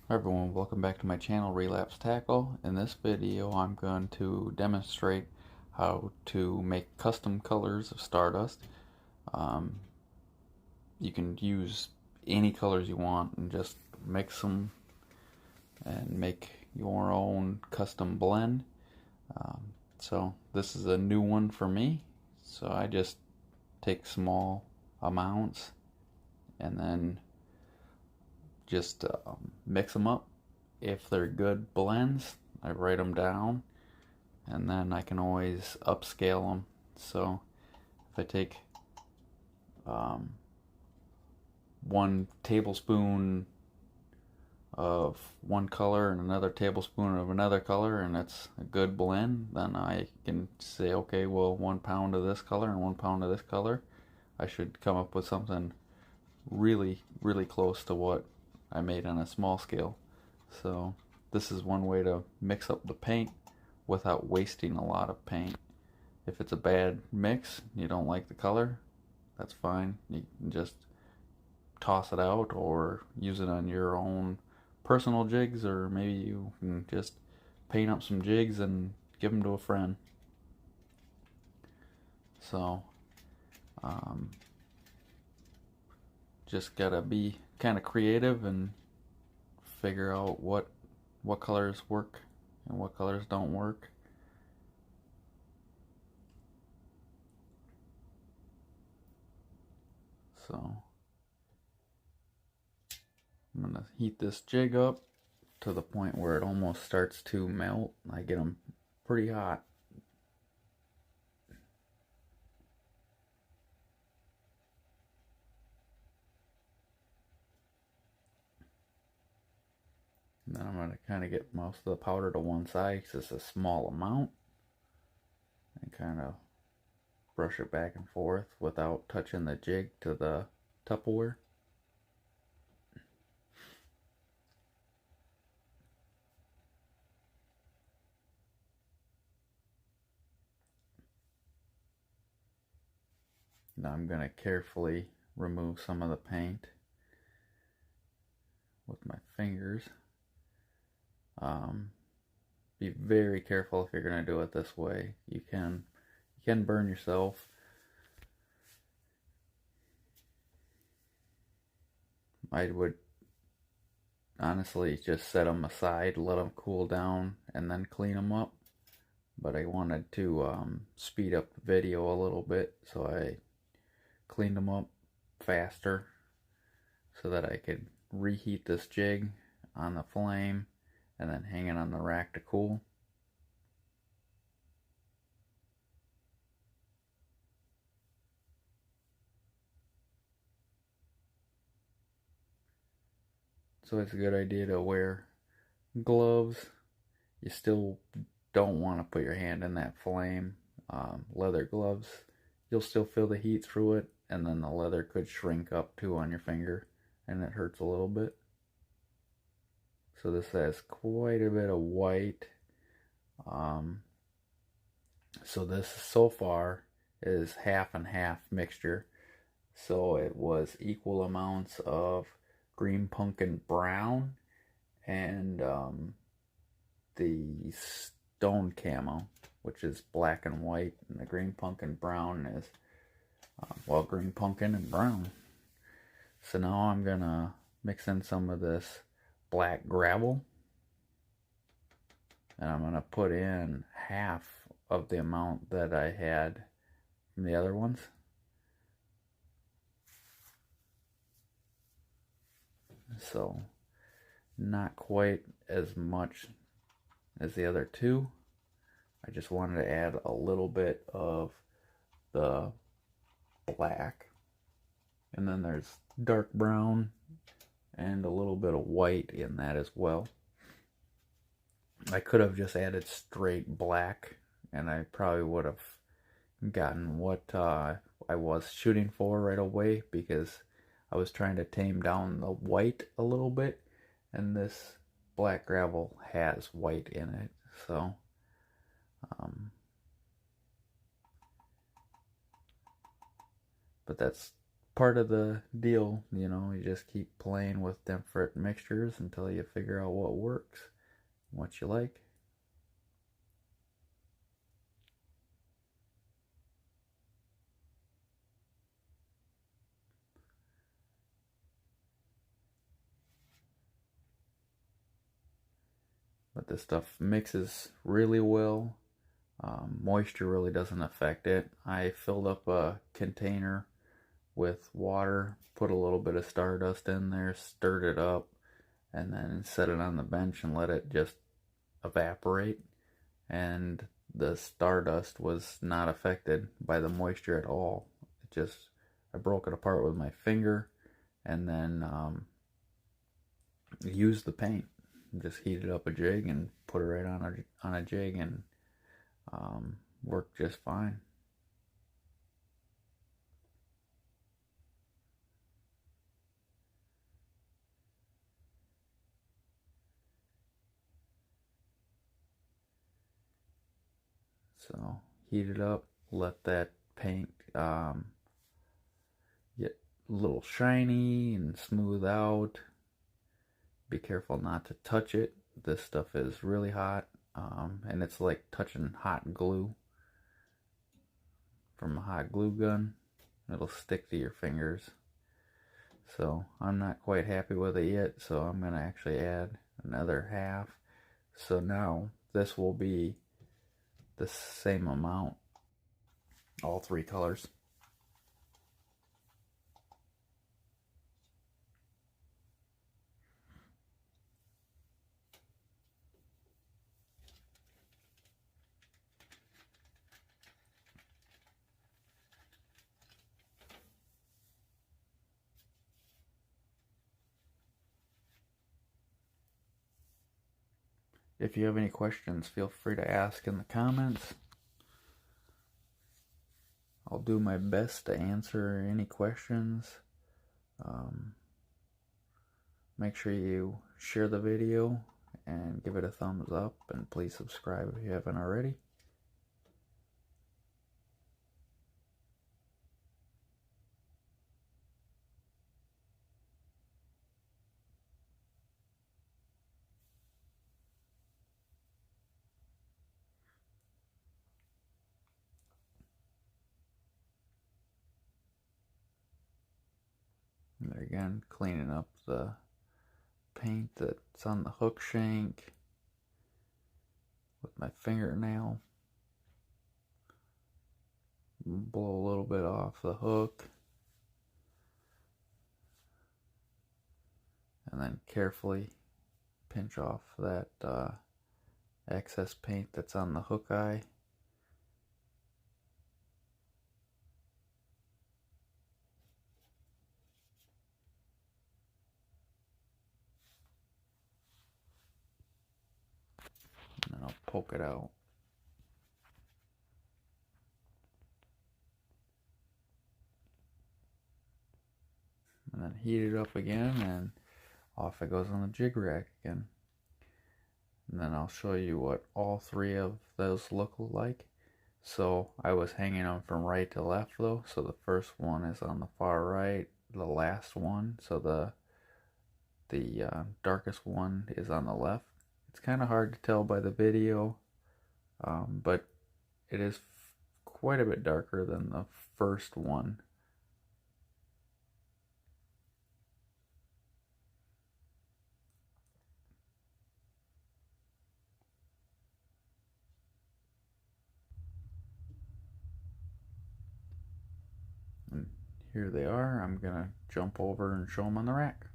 Hi everyone, welcome back to my channel Relapse Tackle. In this video I'm going to demonstrate how to make custom colors of Stardust. Um, you can use any colors you want and just mix them and make your own custom blend. So this is a new one for me, so I just take small amounts and then just mix them up. If they're good blends, I write them down and then I can always upscale them. So if I take 1 tablespoon of one color and another tablespoon of another color and it's a good blend, then I can say, okay, well, 1 pound of this color and 1 pound of this color, I should come up with something really close to what I made on a small scale. So this is one way to mix up the paint without wasting a lot of paint. If it's a bad mix, you don't like the color, that's fine. You can just toss it out or use it on your own personal jigs, or maybe you can just paint up some jigs and give them to a friend. So just gotta be kind of creative and figure out what colors work and what colors don't work. So I'm gonna heat this jig up to the point where it almost starts to melt. I get them pretty hot. And then I'm going to kind of get most of the powder to one side because it's a small amount, and kind of brush it back and forth without touching the jig to the Tupperware. Now I'm going to carefully remove some of the paint with my fingers. Be very careful if you're going to do it this way. You can burn yourself. I would honestly just set them aside, let them cool down, and then clean them up. But I wanted to speed up the video a little bit, so I cleaned them up faster so that I could reheat this jig on the flame and then hang it on the rack to cool. So it's a good idea to wear gloves. You still don't want to put your hand in that flame. Leather gloves, you'll still feel the heat through it, and then the leather could shrink up too on your finger and it hurts a little bit. So this has quite a bit of white. So this so far is half and half mixture. So it was equal amounts of green pumpkin brown and the stone camo, which is black and white, and the green pumpkin brown is well, green pumpkin and brown. So now I'm gonna mix in some of this black gravel, and I'm gonna put in half of the amount that I had from the other ones. So not quite as much as the other two. I just wanted to add a little bit of the black, and then there's dark brown and a little bit of white in that as well. I could have just added straight black and I probably would have gotten what I was shooting for right away, because I was trying to tame down the white a little bit, and this black gravel has white in it. So but that's part of the deal, you know. You just keep playing with different mixtures until you figure out what works, what you like. But this stuff mixes really well. Moisture really doesn't affect it. I filled up a container with water, put a little bit of Stardust in there, stirred it up, and then set it on the bench and let it just evaporate. And the Stardust was not affected by the moisture at all. It just, I broke it apart with my finger and then used the paint. Just heated up a jig and put it right on a jig, and worked just fine. So heat it up, let that paint get a little shiny and smooth out. Be careful not to touch it. This stuff is really hot, and it's like touching hot glue from a hot glue gun. It'll stick to your fingers. So I'm not quite happy with it yet, so I'm going to actually add another half. So now this will be the same amount, all three colors. If you have any questions, feel free to ask in the comments. I'll do my best to answer any questions. Make sure you share the video and give it a thumbs up, and please subscribe if you haven't already. And there again, cleaning up the paint that's on the hook shank with my fingernail. Blow a little bit off the hook, and then carefully pinch off that excess paint that's on the hook eye. And then I'll poke it out. And then heat it up again, and off it goes on the jig rack again. And then I'll show you what all three of those look like. So I was hanging them from right to left though. So the first one is on the far right, the last one, so the darkest one is on the left. It's kind of hard to tell by the video, but it is quite a bit darker than the first one. And here they are. I'm gonna jump over and show them on the rack.